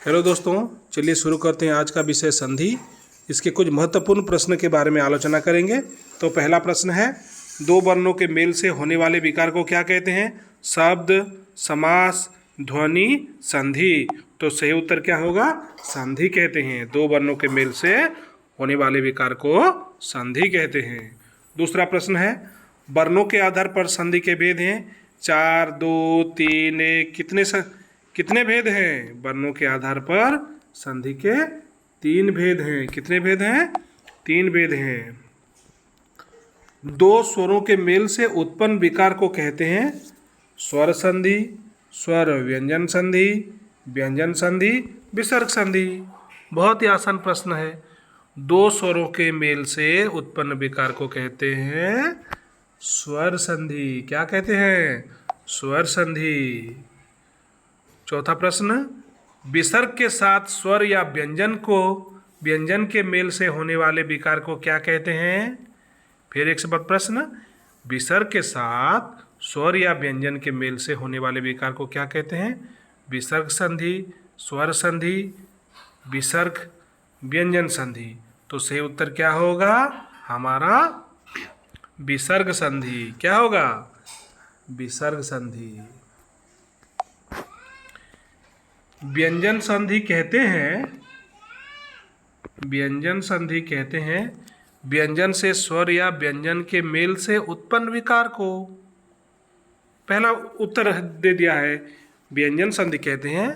Hello दोस्तों, चलिए शुरू करते हैं आज का विषय संधि। इसके कुछ महत्वपूर्ण प्रश्न के बारे में आलोचना करेंगे। तो पहला प्रश्न है, दो वर्णों के मेल से होने वाले विकार को क्या कहते हैं? शब्द, समास, ध्वनि, संधि। तो सही उत्तर क्या होगा? संधि कहते हैं। दो वर्णों के मेल से होने वाले विकार को संधि कहते हैं। दूसरा प्रश्न है, वर्णों के आधार पर संधि के भेद हैं 4, 2, 3, 1। कितने भेद हैं? वर्णों के आधार पर संधि के 3 भेद हैं। कितने भेद हैं? 3 भेद हैं। दो स्वरों के मेल से उत्पन्न विकार को कहते हैं स्वर संधि, स्वर व्यंजन संधि, व्यंजन संधि, विसर्ग संधि। बहुत ही आसान प्रश्न है। दो स्वरों के मेल से उत्पन्न विकार को कहते हैं स्वर संधि। क्या कहते हैं? स्वर संधि। चौथा प्रश्न, विसर्ग के साथ स्वर या व्यंजन के मेल से होने वाले विकार को क्या कहते हैं? फिर एक से बाद प्रश्न, विसर्ग के साथ स्वर या व्यंजन के मेल से होने वाले विकार को क्या कहते हैं? विसर्ग संधि, स्वर संधि, विसर्ग, व्यंजन संधि। तो सही उत्तर क्या होगा हमारा? विसर्ग संधि। क्या होगा? विसर्ग संधि। व्यंजन संधि कहते हैं व्यंजन से स्वर या व्यंजन के मेल से उत्पन्न विकार को। पहला उत्तर दे दिया है। व्यंजन संधि कहते हैं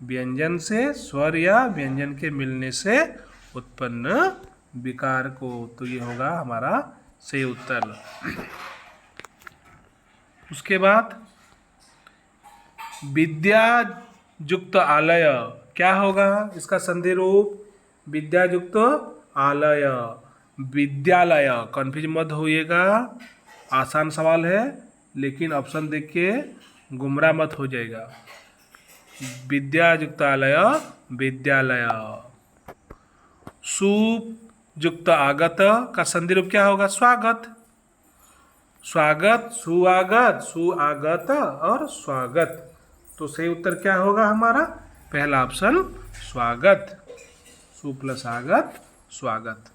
व्यंजन से स्वर या व्यंजन के मिलने से उत्पन्न विकार को। तो ये होगा हमारा सही उत्तर। उसके बाद विद्या युक्त आलय क्या होगा? इसका संधि रूप विद्या युक्त आलय, विद्यालय। कन्फ्यूज मत होइएगा, आसान सवाल है, लेकिन ऑप्शन देख के गुमराह मत हो जाएगा। विद्या युक्त आलय, विद्यालय। सुयुक्त आगत का संधि रूप क्या होगा? स्वागत। स्वागत, सुआगत, सुआगत और स्वागत। तो सही उत्तर क्या होगा हमारा? पहला ऑप्शन, स्वागत। सु प्लस आगत, स्वागत।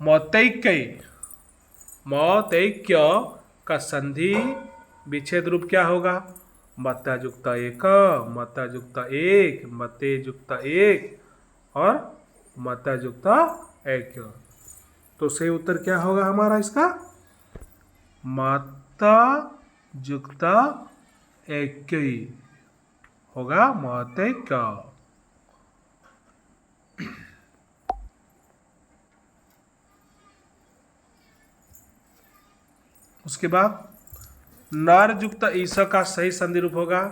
मौतैक्य, मौतैक्य का संधि विच्छेद रूप क्या होगा? मत्ता युक्त एक, मत्ता युक्त एक, मते युक्त एक और मत्ता युक्त एक। तो सही उत्तर क्या होगा हमारा इसका? मत्ता युक्त एक होगा मौतैक्य। उसके बाद नर युक्त ईस का सही संधि रूप होगा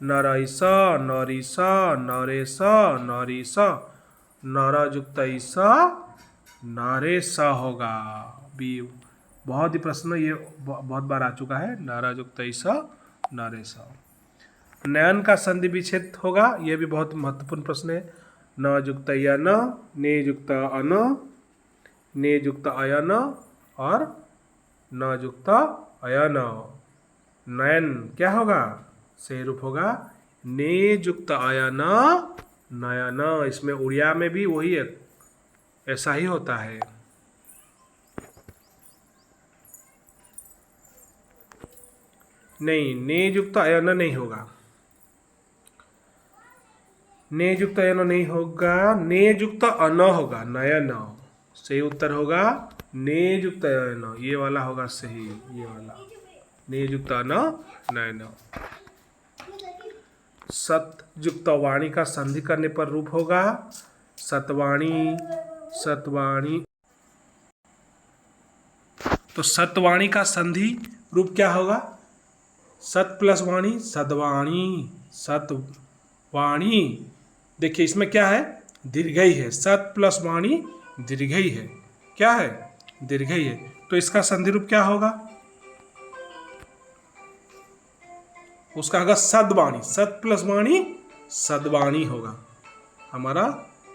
नरईस, नरीस, नरेश, नरीस। नर युक्त ईस, नरेश होगा। भी बहुत ही प्रश्न ये बहुत बार आ चुका है। नर युक्त ईस, नरेश। नयन का संधि विच्छेद होगा। यह भी बहुत महत्वपूर्ण प्रश्न है। न युक्त यन, ने युक्त अन, ने युक्त अयन और न युक्त अयन। नयन क्या होगा? सही रूप होगा ने युक्त अयन, नयन। इसमें उड़िया में भी वही है, ऐसा ही होता है। नहीं, ने युक्त अयन नहीं होगा। ने युक्त अयन नहीं होगा, ने युक्त अन होगा, नयन। सही उत्तर होगा ने युक्त अयन। ये वाला होगा सही, ये वाला ने युक्त अन, नयन। सत युक्त वाणी का संधि करने पर रूप होगा सतवाणी, सतवाणी। तो सतवाणी का संधि रूप क्या होगा? सत प्लस वाणी, सदवाणी, सतवाणी। देखिए इसमें क्या है? दीर्घई है। सत प्लस वाणी दीर्घई है। क्या है? दीर्घई है। तो इसका संधि रूप क्या होगा? उसका होगा सदवाणी। सत प्लस वाणी सदवाणी होगा। हमारा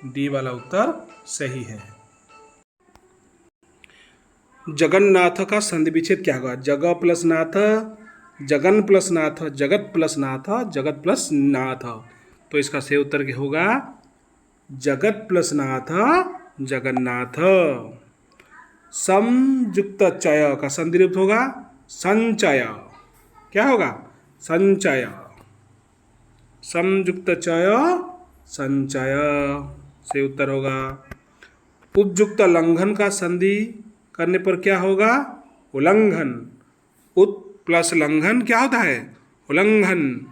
डी वाला उत्तर सही है। जगन्नाथ का संधि विच्छेद क्या होगा? जग प्लस नाथ, जगन प्लस नाथ, जगत प्लस नाथ, जगत प्लस नाथ। तो इसका सही उत्तर क्या होगा? जगत प्लस नाथ जगन्नाथ। संयुक्त चय का संधि रूप होगा संचय। क्या होगा? संचय। संयुक्त चय संचय से उत्तर होगा। उपयुक्त लंघन का संधि करने पर क्या होगा? उल्लंघन। उत प्लस लंघन क्या होता है? उल्लंघन।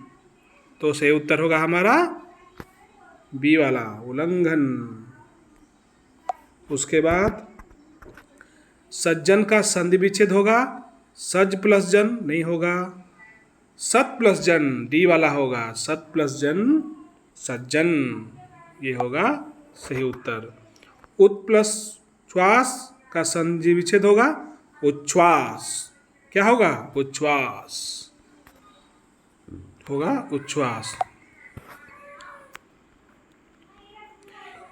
तो सही उत्तर होगा हमारा बी वाला, उल्लंघन। उसके बाद सज्जन का संधि विच्छेद होगा सज प्लस जन, नहीं होगा। सत प्लस जन, डी वाला होगा, सत प्लस जन सज्जन, ये होगा सही उत्तर। उत प्लस श्वास का संधि विच्छेद होगा उच्छ्वास। क्या होगा? उच्छ्वास होगा, उच्छ्वास।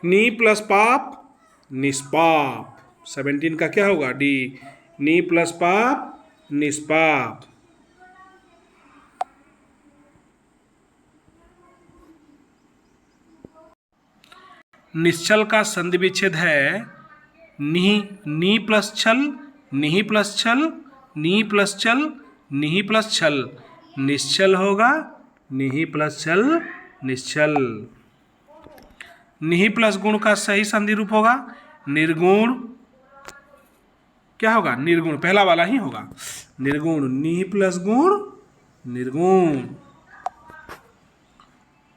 नी प्लस पाप निष्पाप। 17 का क्या होगा? डी। नी प्लस पाप निष्पाप। निश्चल का संधि विच्छेद है नी प्लस छल, निही प्लस छल, नी प्लस चल, निही प्लस छल। निश्चल होगा निही प्लस छल, निश्चल। निही प्लस गुण का सही संधि रूप होगा निर्गुण। क्या होगा? निर्गुण, पहला वाला ही होगा निर्गुण। निही प्लस गुण निर्गुण।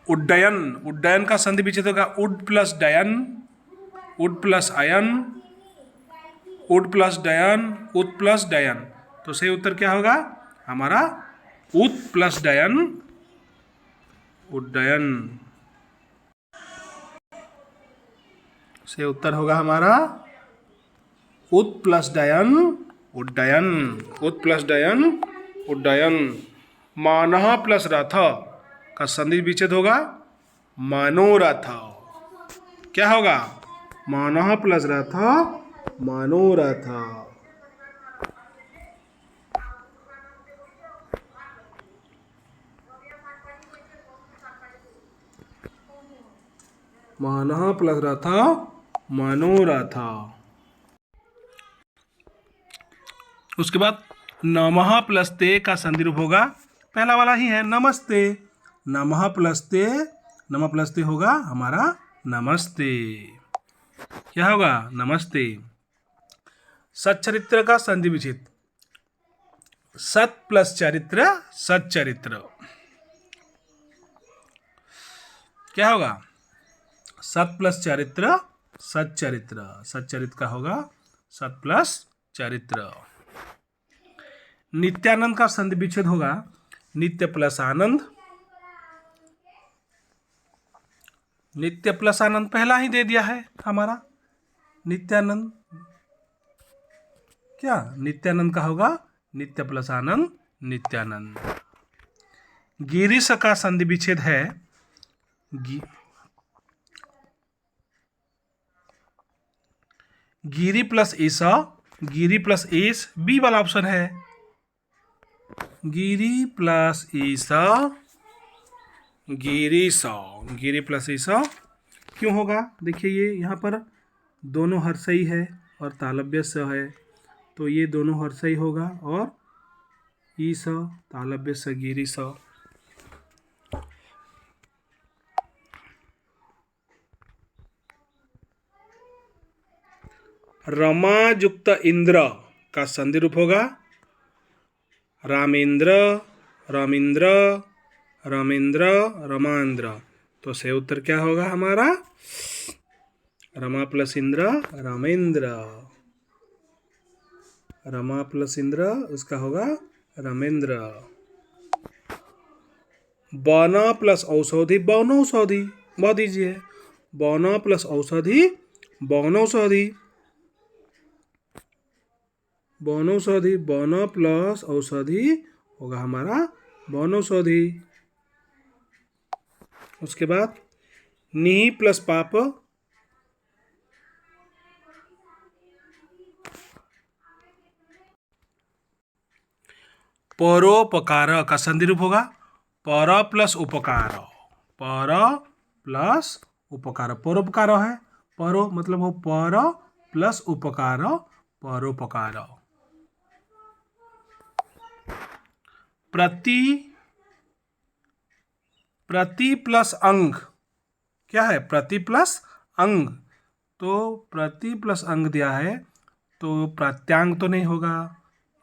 उड्डयन, उड्डयन का संधि विच्छेद होगा उड प्लस डयन, उड प्लस अयन, उड प्लस डयन, उद प्लस डयन। तो सही उत्तर क्या होगा हमारा? उद प्लस डयन, उड्डयन। सही उत्तर होगा हमारा उद प्लस डयन, उड्डयन। उद प्लस डयन, उड्डयन। मानह प्लस रथ का संधि विच्छेद होगा मनोरथ। क्या होगा? मानह प्लस रथ मनोरथ। मानह प्लस रथ मनोरथ। उसके बाद नमः प्लस ते का संधि रूप होगा पहला वाला ही है नमस्ते। नमः प्लस ते, नमः प्लस ते होगा हमारा नमस्ते। क्या होगा? नमस्ते। सच्चरित्र का संधि विच्छेद सत प्लस चरित्र सच्चरित्र। क्या होगा? सत प्लस चरित्र सच्चरित्र। सच्चरित्र का होगा सत प्लस चरित्र। नित्यानंद का संधि विच्छेद होगा नित्य प्लस आनंद। नित्य प्लस आनंद पहला ही दे दिया है हमारा नित्यानंद। क्या? नित्यानंद का होगा नित्य प्लस आनंद नित्यानंद। गिरीश का संधि विच्छेद है गिरी प्लस ईसा, गिरी प्लस ईस, बी वाला ऑप्शन है। गिरी प्लस ईसा, गिरी सौ, गिरी प्लस ईसा क्यों होगा? देखिए ये यहाँ पर दोनों हर्षई है और तालव्य स है, तो ये दोनों हर्षई होगा और ईस तालव्य स गिरी स। रमायुक्त इंद्र का संधि रूप होगा रामेंद्र, रामेंद्र, रामेंद्र, रमांद्र। तो सही उत्तर क्या होगा हमारा? रमा प्लस इंद्र रामेंद्र। रमा प्लस इंद्र उसका होगा रामेंद्र। बौना प्लस औषधि बौनौषधि, बहुत ईजी है। बौना प्लस औषधि बौनौषधि। वनौषधि, वन प्लस औषधि होगा हमारा वनौषधि। उसके बाद निहि प्लस पाप, परोपकार का संधि रूप होगा पर प्लस उपकार, पर प्लस उपकार, परोपकार है, परो मतलब हो पर प्लस उपकार, परोपकार। प्रति, प्रति प्लस अंग, क्या है प्रति प्लस अंग, तो प्रति प्लस अंग दिया है तो प्रत्यांग तो नहीं होगा,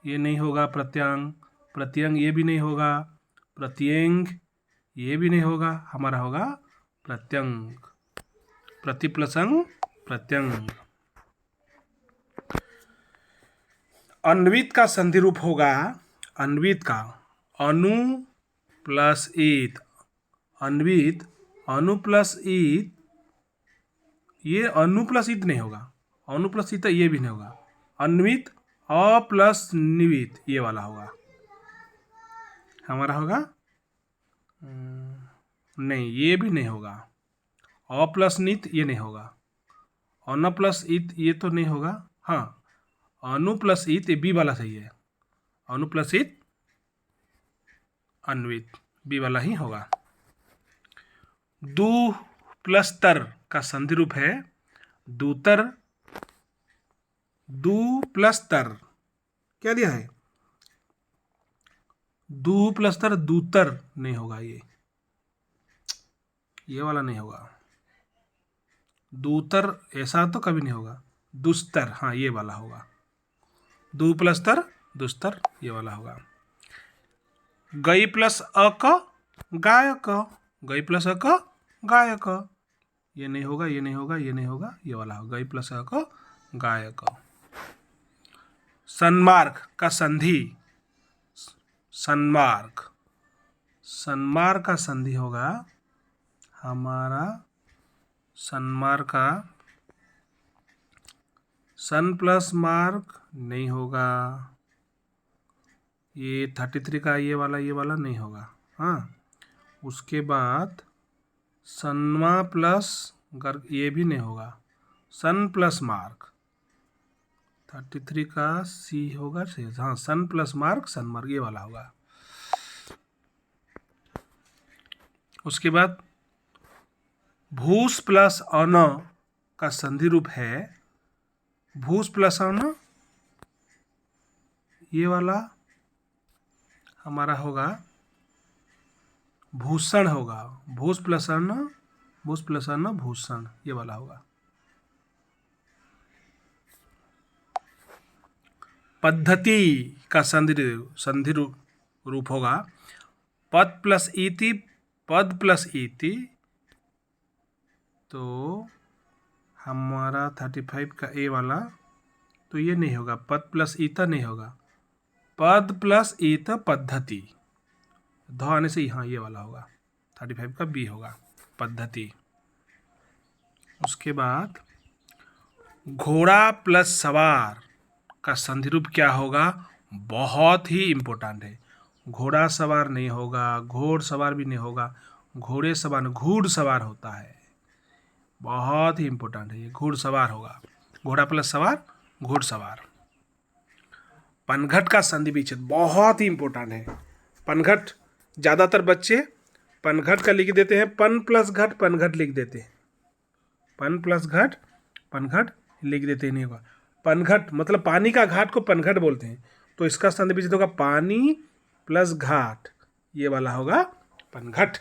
ये नहीं होगा प्रत्यांग, प्रत्यंग ये भी नहीं होगा, प्रत्यंग ये भी नहीं होगा, हमारा होगा प्रत्यंग, प्रति प्लस अंग प्रत्यंग। अन्वित का संधि रूप होगा, अन्वित का अनु प्लस ईत, अन्वित अनु प्लस ईत, ये अनु प्लस ईत नहीं होगा, अनु प्लस ईत ये भी नहीं होगा, अन्वित अ प्लस निवित ये वाला होगा, हमारा होगा नहीं, ये भी नहीं होगा, अ प्लस नित ये नहीं होगा, अन प्लस ईत ये तो नहीं होगा, हाँ अनु प्लस ईत ये बी वाला सही है, अनु प्लस ईत अन्वित बी वाला ही होगा। दू प्लस तर का संधि रूप है दूतर, दू प्लस तर क्या दिया है, दू प्लस तर दूतर नहीं होगा, ये वाला नहीं होगा, दूतर ऐसा तो कभी नहीं होगा, दुस्तर हाँ ये वाला होगा, दू प्लस तर दुस्तर ये वाला होगा। गई प्लस अ क गायक, गई प्लस अ क गायक, ये नहीं होगा, ये नहीं होगा, ये नहीं होगा, ये वाला होगा गई प्लस अ क गायक। सन्मार्ग का संधि, सन्मार्ग, सन्मार्ग का संधि होगा हमारा, सन्मार्ग का सन प्लस मार्क नहीं होगा, ये 33 का ये वाला नहीं होगा, हाँ उसके बाद सन्मा प्लस गर्ग ये भी नहीं होगा, सन प्लस मार्क 33 का सी होगा, हाँ सन प्लस मार्क सनमार्ग ये वाला होगा। उसके बाद भूस प्लस अन का संधि रूप है, भूस प्लस अन ये वाला हमारा होगा भूषण होगा, भूस प्लस अन्न, भूस प्लस अन्न भूषण ये वाला होगा। पद्धति का संधि रूप होगा पद प्लस इति, पद प्लस इति, तो हमारा 35 का ए वाला तो ये नहीं होगा, पद प्लस ईता नहीं होगा, पद प्लस ईत पद्धति, ध आने से हाँ ये वाला होगा, 35 का बी होगा पद्धति। उसके बाद घोड़ा प्लस सवार का संधि रूप क्या होगा, बहुत ही इम्पोर्टेंट है, घोड़ा सवार नहीं होगा, घोड़ सवार भी नहीं होगा, घोड़े सवार घुड़ सवार होता है, बहुत ही इम्पोर्टेंट है ये, घुड़ सवार होगा, घोड़ा प्लस सवार घुड़ सवार। पनघट का संधि विच्छेद बहुत ही इम्पोर्टेंट है, पनघट ज़्यादातर बच्चे पनघट का लिख देते हैं, पन प्लस घट पनघट लिख देते हैं, पन प्लस घट पनघट लिख देते हैं, नहीं होगा, पनघट मतलब पानी का घाट को पनघट बोलते हैं, तो इसका संधि विच्छेद होगा पानी प्लस घाट ये वाला होगा पनघट,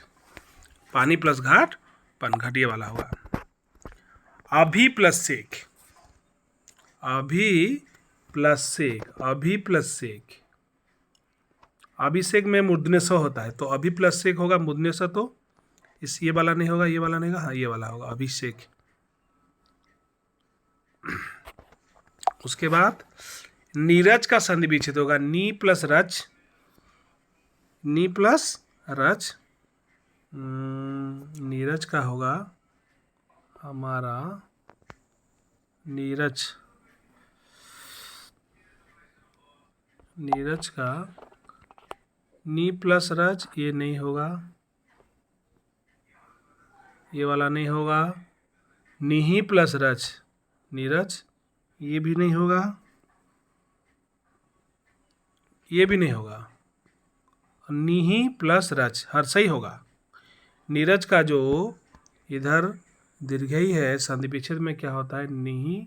पानी प्लस घाट पनघट ये वाला होगा। अभी प्लस सेक, अभी प्लस सेक, अभी प्लस सेक, अभिषेक में मूर्धन्य स होता है, तो अभी प्लस सेक होगा मूर्धन्य स, तो इस ये वाला नहीं होगा, ये वाला नहीं होगा, हाँ ये वाला होगा अभिषेक। उसके बाद नीरज का संधि विच्छेद होगा नी प्लस रच, नी प्लस रच, नीरज का होगा हमारा नीरज, नीरज का नी प्लस रज ये नहीं होगा, ये वाला नहीं होगा, निही प्लस रज नीरज ये भी नहीं होगा, ये भी नहीं होगा, निही प्लस रज हर सही होगा। नीरज का जो इधर दीर्घई है, संधि विच्छेद में क्या होता है, निही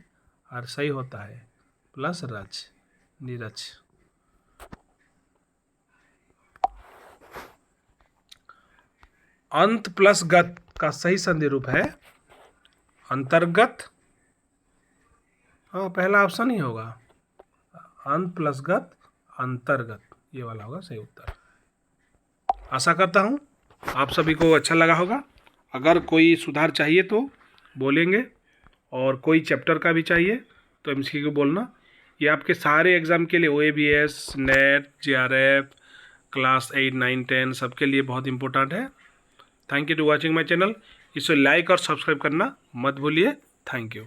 और सही होता है प्लस रच, निरच। अंत प्लस गत का सही संधि रूप है अंतर्गत। हाँ, पहला ऑप्शन ही होगा, अंत प्लस गत अंतर्गत, ये वाला होगा सही उत्तर। आशा करता हूँ आप सभी को अच्छा लगा होगा। अगर कोई सुधार चाहिए तो बोलेंगे, और कोई चैप्टर का भी चाहिए तो एमसीक्यू बोलना। ये आपके सारे एग्ज़ाम के लिए, OABS, नेट, JRF, क्लास 8, 9, 10 सबके लिए बहुत इंपॉर्टेंट है। Thank you to watching my channel. इसे लाइक और सब्सक्राइब करना मत भूलिए। Thank you.